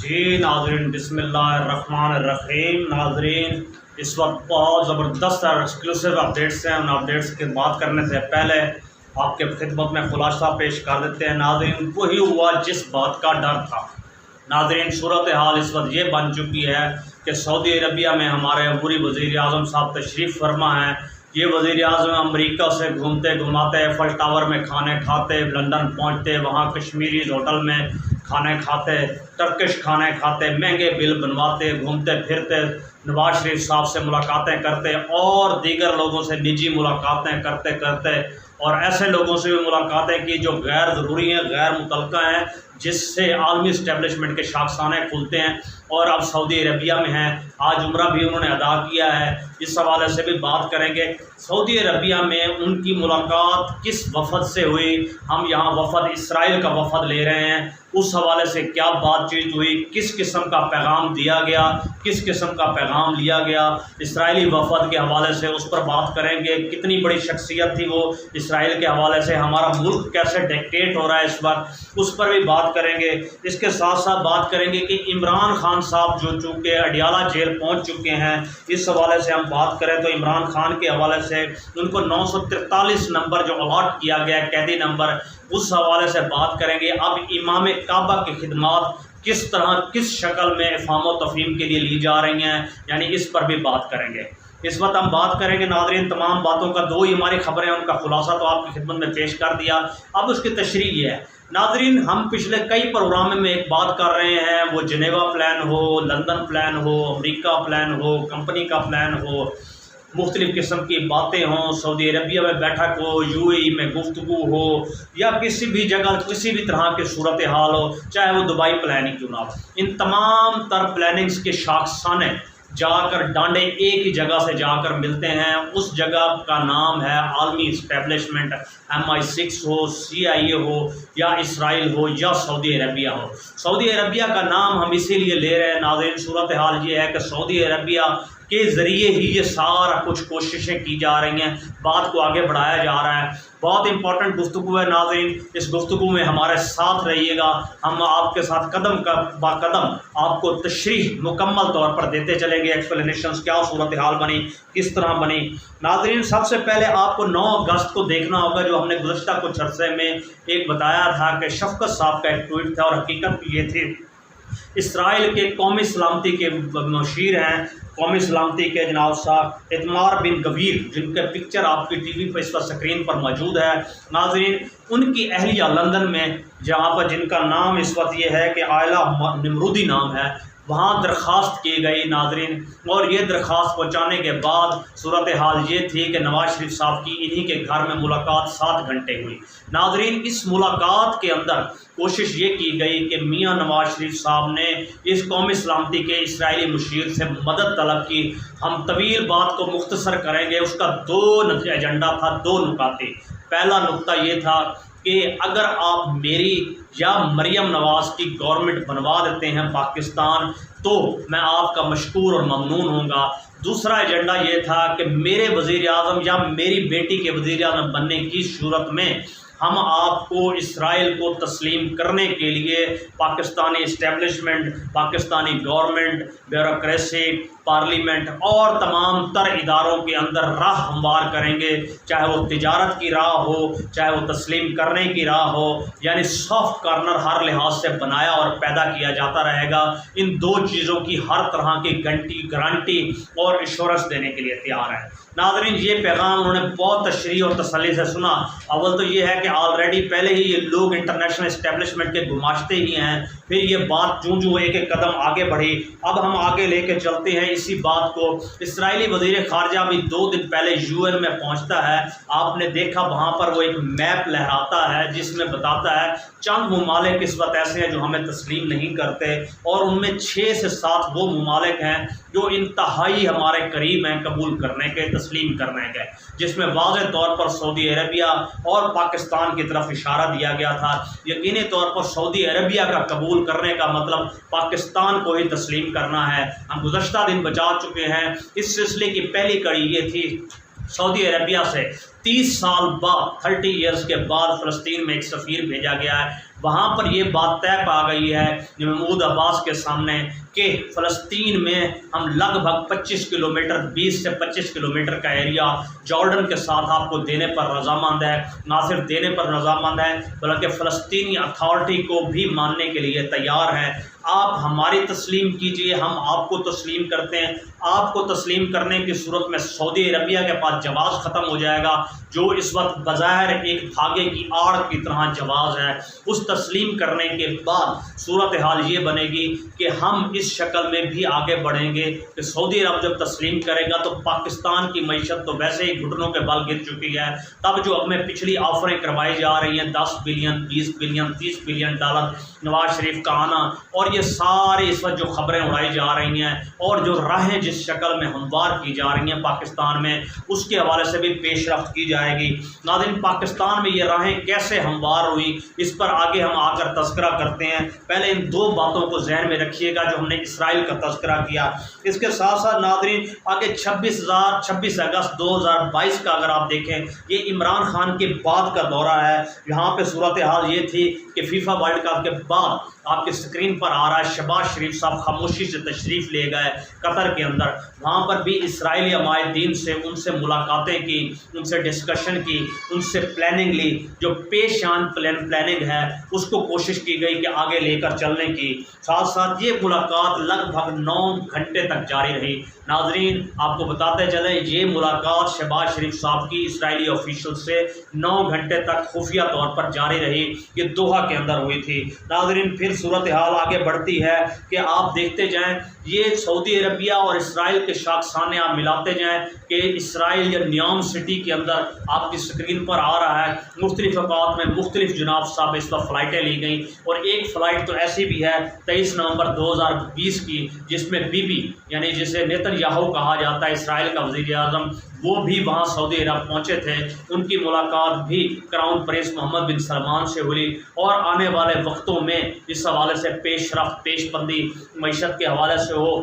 جی ناظرین، بسم اللہ الرحمن الرحیم۔ ناظرین، اس وقت بہت زبردست اور ایکسکلوسیو اپڈیٹس ہیں۔ ان اپڈیٹس کی بات کرنے سے پہلے آپ کے خدمت میں خلاصہ پیش کر دیتے ہیں۔ ناظرین، وہی ہوا جس بات کا ڈر تھا۔ ناظرین، صورتحال اس وقت یہ بن چکی ہے کہ سعودی عربیہ میں ہمارے عبوری وزیر اعظم صاحب تشریف فرما ہیں۔ یہ وزیر اعظم امریکہ سے گھومتے گھماتے ایفل ٹاور میں کھانے کھاتے، لندن پہنچتے، وہاں کشمیریز ہوٹل میں کھانے کھاتے، ٹرکش کھانے کھاتے، مہنگے بل بنواتے، گھومتے پھرتے، نواز شریف صاحب سے ملاقاتیں کرتے اور دیگر لوگوں سے نجی ملاقاتیں کرتے کرتے اور ایسے لوگوں سے بھی ملاقاتیں کی جو غیر ضروری ہیں، غیر متعلقہ ہیں، جس سے عالمی اسٹیبلشمنٹ کے شاخسانے کھلتے ہیں اور اب سعودی عربیہ میں ہیں۔ آج عمرہ بھی انہوں نے ادا کیا ہے، اس حوالے سے بھی بات کریں گے۔ سعودی عربیہ میں ان کی ملاقات کس وفد سے ہوئی؟ ہم یہاں وفد اسرائیل کا وفد لے رہے ہیں، اس حوالے سے کیا بات چیت ہوئی، کس قسم کا پیغام دیا گیا، کس قسم کا پیغام لیا گیا اسرائیلی وفد کے حوالے سے، اس پر بات کریں گے۔ کتنی بڑی شخصیت تھی وہ اسرائیل کے حوالے سے، ہمارا ملک کیسے ڈکٹیٹ ہو رہا ہے اس وقت، اس پر بھی بات کریں گے۔ اس کے ساتھ ساتھ بات کریں گے کہ عمران خان صاحب جو چونکہ اڈیالہ جیل پہنچ چکے ہیں، اس حوالے سے ہم بات کریں تو عمران خان کے حوالے سے ان کو 943 نمبر جو الاٹ کیا گیا ہے، قیدی نمبر، اس حوالے سے بات کریں گے۔ اب امام کعبہ کی خدمات کس طرح کس شکل میں افہام و تفہیم کے لیے لی جا رہی ہیں، یعنی اس پر بھی بات کریں گے۔ اس وقت ہم بات کریں گے ناظرین تمام باتوں کا، دو ہی ہماری خبریں ہیں، ان کا خلاصہ تو آپ کی خدمت میں پیش کر دیا۔ اب اس کی تشریح یہ ہے ناظرین، ہم پچھلے کئی پروگراموں میں ایک بات کر رہے ہیں، وہ جنیوا پلان ہو، لندن پلان ہو، امریکہ پلان ہو، کمپنی کا پلان ہو، مختلف قسم کی باتیں ہوں، سعودی عربیہ میں بیٹھک ہو، یو اے ای میں گفتگو ہو، یا کسی بھی جگہ کسی بھی طرح کی صورتحال ہو، چاہے وہ دبئی پلاننگ کیوں نہ ہو، ان تمام تر پلاننگز کے شاخسانے جا کر ڈانڈے ایک ہی جگہ سے جا کر ملتے ہیں۔ اس جگہ کا نام ہے عالمی اسٹیبلشمنٹ، MI6 ہو، CIA ہو، یا اسرائیل ہو، یا سعودی عربیہ ہو۔ سعودی عربیہ کا نام ہم اسی لیے لے رہے ہیں ناظرین، صورتحال یہ ہے کہ سعودی عربیہ کے ذریعے ہی یہ سارا کچھ کوششیں کی جا رہی ہیں، بات کو آگے بڑھایا جا رہا ہے۔ بہت امپورٹنٹ گفتگو ہے ناظرین، اس گفتگو میں ہمارے ساتھ رہیے گا، ہم آپ کے ساتھ قدم با قدم آپ کو تشریح مکمل طور پر دیتے چلیں گے، ایکسپلینیشنز کیا صورتحال بنی، کس طرح بنی۔ ناظرین، سب سے پہلے آپ کو 9 اگست کو دیکھنا ہوگا، جو ہم نے گزشتہ کچھ عرصے میں ایک بتایا تھا کہ شفقت صاحب کا ایک ٹویٹ تھا، اور حقیقت یہ تھی اسرائیل کے قومی سلامتی کے مشیر ہیں، قومی سلامتی کے جناب صاحب اتمار بن گویر، جن کے پکچر آپ کی ٹی وی پر اس پر سکرین پر موجود ہے ناظرین، ان کی اہلیہ لندن میں، جہاں پر جن کا نام اس وقت یہ ہے کہ عائلہ نمرودی نام ہے، وہاں درخواست کی گئی ناظرین، اور یہ درخواست پہنچانے کے بعد صورتحال یہ تھی کہ نواز شریف صاحب کی انہی کے گھر میں ملاقات 7 گھنٹے ہوئی۔ ناظرین، اس ملاقات کے اندر کوشش یہ کی گئی کہ میاں نواز شریف صاحب نے اس قومی سلامتی کے اسرائیلی مشیر سے مدد طلب کی۔ ہم طویل بات کو مختصر کریں گے، اس کا 2 ایجنڈا تھا، 2 نکاتے۔ پہلا نقطہ یہ تھا کہ اگر آپ میری یا مریم نواز کی گورنمنٹ بنوا دیتے ہیں پاکستان، تو میں آپ کا مشکور اور ممنون ہوں گا۔ دوسرا ایجنڈا یہ تھا کہ میرے وزیر اعظم یا میری بیٹی کے وزیر اعظم بننے کی صورت میں ہم آپ کو اسرائیل کو تسلیم کرنے کے لیے Pakistani establishment, Pakistani government, bureaucracy, parliament اور تمام تر اداروں کے اندر راہ ہموار کریں گے، چاہے وہ تجارت کی راہ ہو، چاہے وہ تسلیم کرنے کی راہ ہو، یعنی سافٹ کارنر ہر لحاظ سے بنایا اور پیدا کیا جاتا رہے گا۔ ان 2 چیزوں کی ہر طرح کی گارنٹی اور ایشورنس دینے کے لیے تیار ہے۔ ناظرین، یہ پیغام انہوں نے بہت تشریح اور تسلی سے سنا۔ اول تو یہ ہے کہ آلریڈی پہلے ہی یہ لوگ انٹرنیشنل اسٹیبلشمنٹ کے گماشتے ہی ہیں، پھر یہ بات جوں ایک ایک قدم آگے بڑھی۔ اب ہم آگے لے کے چلتے ہیں اسی بات کو۔ اسرائیلی وزیر خارجہ بھی 2 دن پہلے UN میں پہنچتا ہے، آپ نے دیکھا وہاں پر وہ ایک میپ لہراتا ہے جس میں بتاتا ہے چند ممالک اس وقت ایسے ہیں جو ہمیں تسلیم نہیں کرتے، اور ان میں 6 سے 7 وہ ممالک ہیں جو انتہائی ہمارے قریب ہیں قبول کرنے کے، تسلیم کرنے کے، جس میں واضح طور پر سعودی عربیہ اور پاکستان کی طرف اشارہ دیا گیا تھا۔ یقینی طور پر سعودی عربیہ کا قبول کرنے کا مطلب پاکستان کو ہی تسلیم کرنا ہے۔ ہم گزشتہ دن بچا چکے ہیں، اس سلسلے کی پہلی کڑی یہ تھی سعودی عربیہ سے 30 سال بعد 30 ایئرز کے بعد فلسطین میں ایک سفیر بھیجا گیا ہے، وہاں پر یہ بات طے پا گئی ہے محمود عباس کے سامنے کہ فلسطین میں ہم لگ بھگ 25 کلومیٹر 20 سے 25 کلومیٹر کا ایریا جارڈن کے ساتھ آپ کو دینے پر رضامند ہے، نہ صرف دینے پر رضامند ہے بلکہ فلسطینی اتھارٹی کو بھی ماننے کے لیے تیار ہے۔ آپ ہماری تسلیم کیجئے، ہم آپ کو تسلیم کرتے ہیں۔ آپ کو تسلیم کرنے کی صورت میں سعودی عربیہ کے پاس جواز ختم ہو جائے گا، جو اس وقت بظاہر ایک دھاگے کی آڑ کی طرح جواز ہے۔ اس تسلیم کرنے کے بعد صورتحال یہ بنے گی کہ ہم اس شکل میں بھی آگے بڑھیں گے کہ سعودی عرب جب تسلیم کرے گا تو پاکستان کی معیشت تو ویسے ہی گھٹنوں کے بل گر چکی ہے، تب جو ہمیں پچھلی آفریں کروائی جا رہی ہیں 10 billion 20 billion 30 billion dollar Nawaz Sharif کا آنا، اور یہ ساری اس وقت جو خبریں اڑائی جا رہی ہیں اور جو راہیں جس شکل میں ہموار کی جا رہی ہیں پاکستان میں، اس کے حوالے سے بھی پیش رفت کی جائے گی۔ ناظرین، پاکستان میں یہ راہیں کیسے ہموار ہوئی اس پر آگے ہم آ کر تذکرہ کرتے ہیں۔ پہلے ان دو باتوں کو ذہن میں رکھیے گا جو ہم نے اسرائیل کا تذکرہ کیا، اس کے ساتھ ساتھ ناظرین آگے 26 اگست 2022 کا اگر آپ دیکھیں، یہ عمران خان کے بعد کا دورہ ہے۔ یہاں پہ صورتحال یہ تھی کہ فیفا ورلڈ کپ کے بعد آپ کی سکرین پر آ رہا ہے شہباز شریف صاحب خاموشی سے تشریف لے گئے قطر کے اندر، وہاں پر بھی اسرائیلی عمائدین سے ان سے ملاقاتیں کی، ان سے ڈسکشن کی، ان سے پلاننگ لی، جو پیشان پلاننگ ہے اس کو کوشش کی گئی کہ آگے لے کر چلنے کی۔ ساتھ ساتھ یہ ملاقات لگ بھگ 9 گھنٹے تک جاری رہی۔ ناظرین، آپ کو بتاتے چلیں یہ ملاقات شہباز شریف صاحب کی اسرائیلی آفیشل سے 9 گھنٹے تک خفیہ طور پر جاری رہی، یہ دوحہ کے اندر ہوئی تھی۔ ناظرین، پھر صورتحال آگے بڑھتی ہے کہ آپ دیکھتے جائیں یہ سعودی عربیہ اور اسرائیل کے شاخسانے آپ ملاتے جائیں کہ اسرائیل یا نیام سٹی کے اندر آپ کی سکرین پر آ رہا ہے مختلف اوقات میں مختلف جناب صاحب اس وقت فلائٹیں لی گئیں، اور ایک فلائٹ تو ایسی بھی ہے 23 نومبر 2020 کی جس میں بی بی یعنی جسے نیتن یاہو کہا جاتا ہے اسرائیل کا وزیر اعظم، وہ بھی وہاں سعودی عرب پہنچے تھے۔ ان کی ملاقات بھی کراؤن پرنس محمد بن سلمان سے ہوئی، اور آنے والے وقتوں میں اس حوالے سے پیش رفت پیش بندی معیشت کے حوالے سے ہو،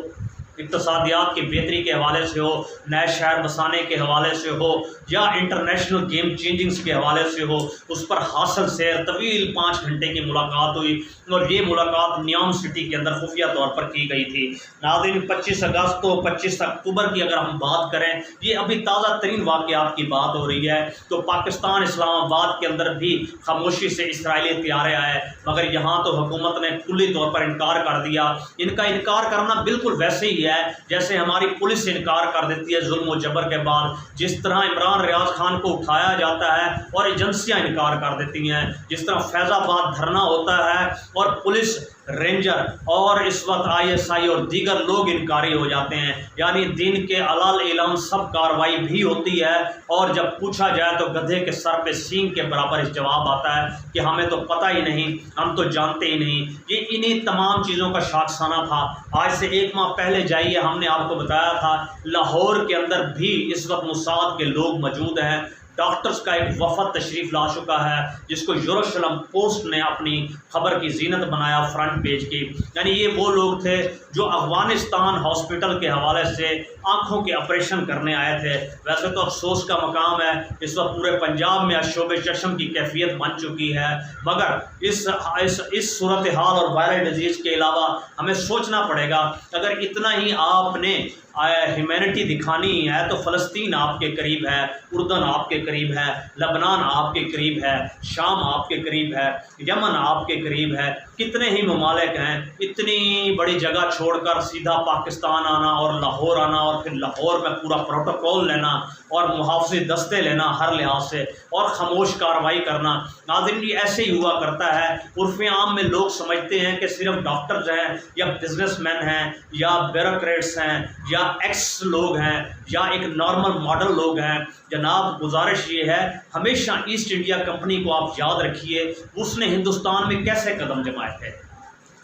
اقتصادیات کی بہتری کے حوالے سے ہو، نئے شہر بسانے کے حوالے سے ہو، یا انٹرنیشنل گیم چینجنگز کے حوالے سے ہو، اس پر حاصل سیر طویل 5 گھنٹے کی ملاقات ہوئی، اور یہ ملاقات نیام سٹی کے اندر خفیہ طور پر کی گئی تھی۔ ناظرین، 25 اگست و 25 اکتوبر کی اگر ہم بات کریں، یہ ابھی تازہ ترین واقعات کی بات ہو رہی ہے، تو پاکستان اسلام آباد کے اندر بھی خاموشی سے اسرائیلی طیارے آئے، مگر یہاں تو حکومت نے کلی طور پر انکار کر دیا۔ ان کا انکار کرنا بالکل ویسے ہی ہے جیسے ہماری پولیس انکار کر دیتی ہے ظلم و جبر کے بعد، جس طرح عمران ریاض خان کو اٹھایا جاتا ہے اور ایجنسیاں انکار کر دیتی ہیں، جس طرح فیض آباد دھرنا ہوتا ہے اور پولیس رینجر اور اس وقت ISI اور دیگر لوگ انکاری ہو جاتے ہیں، یعنی دین کے علال اعلان سب کاروائی بھی ہوتی ہے، اور جب پوچھا جائے تو گدھے کے سر پہ سینگ کے برابر اس جواب آتا ہے کہ ہمیں تو پتہ ہی نہیں، ہم تو جانتے ہی نہیں۔ یہ انہی تمام چیزوں کا شاخسانہ تھا۔ آج سے 1 ماہ پہلے جائیے، ہم نے آپ کو بتایا تھا لاہور کے اندر بھی اس وقت موساد کے لوگ موجود ہیں، ڈاکٹرز کا ایک وفد تشریف لا چکا ہے، جس کو یروشلم پوسٹ نے اپنی خبر کی زینت بنایا فرنٹ پیج کی۔ یعنی یہ وہ لوگ تھے جو افغانستان ہاسپٹل کے حوالے سے آنکھوں کے آپریشن کرنے آئے تھے۔ ویسے تو افسوس کا مقام ہے اس وقت پورے پنجاب میں اشوب چشم کی کیفیت بن چکی ہے، مگر اس صورتحال اور وائرل ڈیزیز کے علاوہ ہمیں سوچنا پڑے گا، اگر اتنا ہی آپ نے ہیومینٹی دکھانی ہے تو فلسطین آپ کے قریب ہے، اردن آپ کے قریب ہے، لبنان آپ کے قریب ہے، شام آپ کے قریب ہے، یمن آپ کے قریب ہے، کتنے ہی ممالک ہیں۔ اتنی بڑی جگہ چھوڑ کر سیدھا پاکستان آنا اور لاہور آنا، اور پھر لاہور میں پورا پروٹوکول لینا اور محافظی دستے لینا ہر لحاظ سے، اور خاموش کارروائی کرنا۔ ناظرین، یہ ایسے ہی ہوا کرتا ہے۔ عرف عام میں لوگ سمجھتے ہیں کہ صرف ڈاکٹرز ہیں یا بزنس مین ہیں یا بیوروکریٹس ہیں یا ایکس لوگ ہیں یا ایک نارمل ماڈل لوگ ہیں۔ جناب، گزارش یہ ہے ہمیشہ ایسٹ انڈیا کمپنی کو آپ یاد رکھیے، اس نے ہندوستان میں کیسے قدم جمائے تھے۔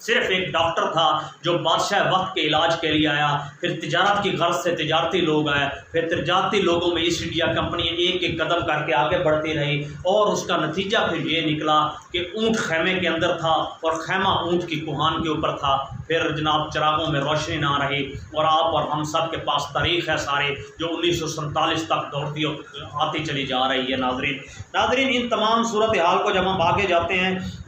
صرف ایک ڈاکٹر تھا جو بادشاہ وقت کے علاج کے لیے آیا، پھر تجارت کی غرض سے تجارتی لوگ آئے، پھر تجارتی لوگوں میں ایسٹ انڈیا کمپنی ایک ایک قدم کر کے آگے بڑھتی رہی، اور اس کا نتیجہ پھر یہ نکلا کہ اونٹ خیمے کے اندر تھا اور خیمہ اونٹ کی کوہان کے اوپر تھا۔ پھر جناب چراغوں میں روشنی نہ رہی، اور آپ اور ہم سب کے پاس تاریخ ہے ساری جو 1947 تک دوڑتی آتی چلی جا رہی ہے۔ ناظرین، ان تمام صورتحال کو جب ہم آگے جاتے ہیں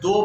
2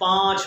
$5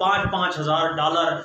$5,000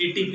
TTP,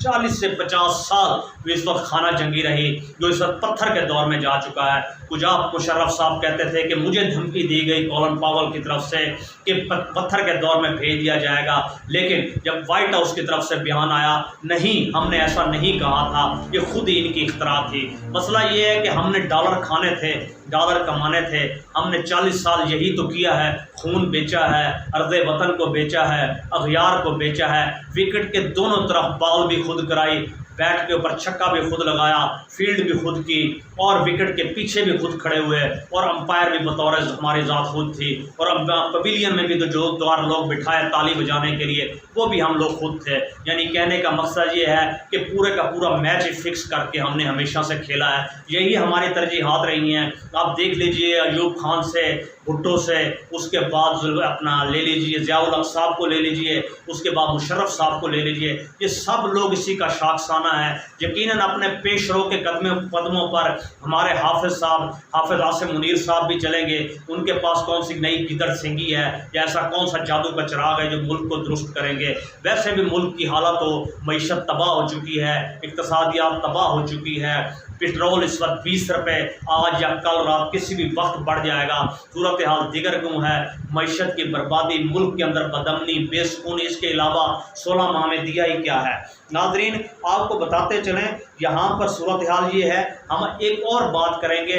40 سے 50 سال وہ اس وقت خانہ جنگی رہی، جو اس وقت پتھر کے دور میں جا چکا ہے۔ کچھ آپ مشرف صاحب کہتے تھے کہ مجھے دھمکی دی گئی کولن پاول کی طرف سے کہ پتھر کے دور میں بھیج دیا جائے گا، لیکن جب وائٹ ہاؤس کی طرف سے بیان آیا نہیں، ہم نے ایسا نہیں کہا تھا، یہ خود ہی ان کی اختراع تھی۔ مسئلہ یہ ہے کہ ہم نے ڈالر کھانے تھے، ڈالر کمانے تھے، ہم نے 40 سال یہی تو کیا ہے، خون بیچا ہے، ارض وطن کو بیچا ہے، اغیار کو بیچا ہے، وکٹ کے دونوں طرف بال بھی خود کرائی، بیٹ کے اوپر چھکا بھی خود لگایا، فیلڈ بھی خود کی، اور وکٹ کے پیچھے بھی خود کھڑے ہوئے، اور امپائر بھی بطور ہماری ذات خود تھی، اور پویلین میں بھی تو جو دوار لوگ بٹھائے تالی بجانے کے لیے وہ بھی ہم لوگ خود تھے۔ یعنی کہنے کا مقصد یہ ہے کہ پورے کا پورا میچ فکس کر کے ہم نے ہمیشہ سے کھیلا ہے، یہی ہماری ترجیحات رہی ہیں۔ آپ دیکھ لیجئے ایوب خان سے، بھٹو سے، اس کے بعد اپنا لے لیجئے ضیاء الحق صاحب کو لے لیجئے، اس کے بعد مشرف صاحب کو لے لیجئے، یہ سب لوگ اسی کا شاخسانہ ہے۔ یقیناً اپنے پیش رو کے قدموں پر ہمارے حافظ صاحب، حافظ عاصم منیر صاحب بھی چلیں گے، ان کے پاس کون سی نئی گدڑ سنگھی ہے یا ایسا کون سا جادو کا چراغ ہے جو ملک کو درست کریں گے۔ ویسے بھی ملک کی حالت و معیشت تباہ ہو چکی ہے، اقتصادیات تباہ ہو چکی ہے، پٹرول اس وقت 20 روپے آج یا کل رات کسی بھی وقت بڑھ جائے گا، صورتحال دیگر کیوں ہے، معیشت کی بربادی، ملک کے اندر بدامنی، بے سکونی، اس کے علاوہ 16 ماہ میں دیا ہی کیا ہے۔ ناظرین آپ کو بتاتے چلیں یہاں پر صورتحال یہ ہے۔ ہم ایک اور بات کریں گے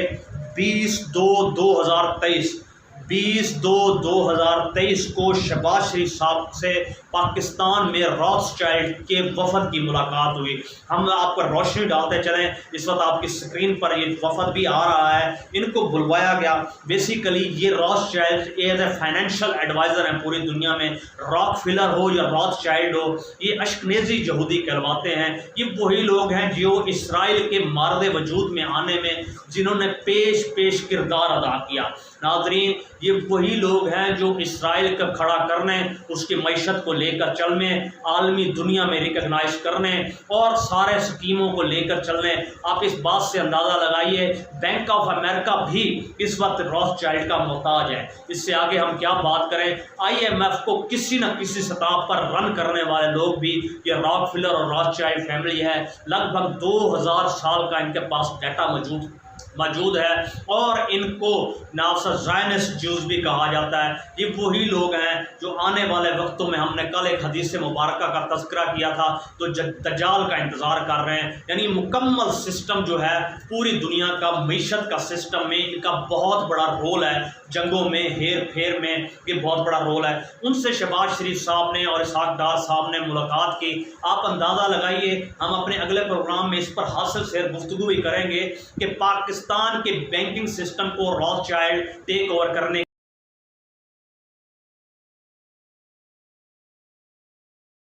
20/2/2023 20/2/2023 کو شہباز شریف صاحب سے پاکستان میں راتھ چائلڈ کے وفد کی ملاقات ہوئی۔ ہم آپ پر روشنی ڈالتے چلیں، اس وقت آپ کی سکرین پر یہ وفد بھی آ رہا ہے، ان کو بلوایا گیا۔ بیسیکلی یہ Rothschild as a financial advisor ہیں پوری دنیا میں، راک فلر ہو یا راتھ چائلڈ ہو، یہ اشکنیزی یہودی کہلواتے ہیں۔ یہ وہی لوگ ہیں جو اسرائیل کے مارد وجود میں آنے میں جنہوں نے پیش کردار ادا کیا۔ ناظرین یہ وہی لوگ ہیں جو اسرائیل کا کھڑا کرنے، اس کی معیشت کو لے کر چلنے، عالمی دنیا میں ریکگنائز کرنے اور سارے اسکیموں کو لے کر چلنے۔ آپ اس بات سے اندازہ لگائیے بینک آف امریکہ بھی اس وقت راتھ چائلڈ کا محتاج ہے۔ اس سے آگے ہم کیا بات کریں، IMF کو کسی نہ کسی سطح پر رن کرنے والے لوگ بھی یہ راک فلر اور راتھ چائلڈ فیملی ہے۔ لگ بھگ 2000 سال کا ان کے پاس ڈیٹا موجود ہے، اور ان کو زائنسٹ جوز بھی کہا جاتا ہے۔ یہ وہی لوگ ہیں جو آنے والے وقتوں میں، ہم نے کل ایک حدیث مبارکہ کا تذکرہ کیا تھا، تو دجال کا انتظار کر رہے ہیں۔ یعنی مکمل سسٹم جو ہے پوری دنیا کا معیشت کا سسٹم میں ان کا بہت بڑا رول ہے، جنگوں میں، ہیر پھیر میں یہ بہت بڑا رول ہے۔ ان سے شہباز شریف صاحب نے اور اسحاق ڈار صاحب نے ملاقات کی۔ آپ اندازہ لگائیے، ہم اپنے اگلے پروگرام میں اس پر حاصل سے گفتگو بھی کریں گے کہ پاکستان کے بینکنگ سسٹم کو راتھ چائلڈ ٹیک اوور کرنے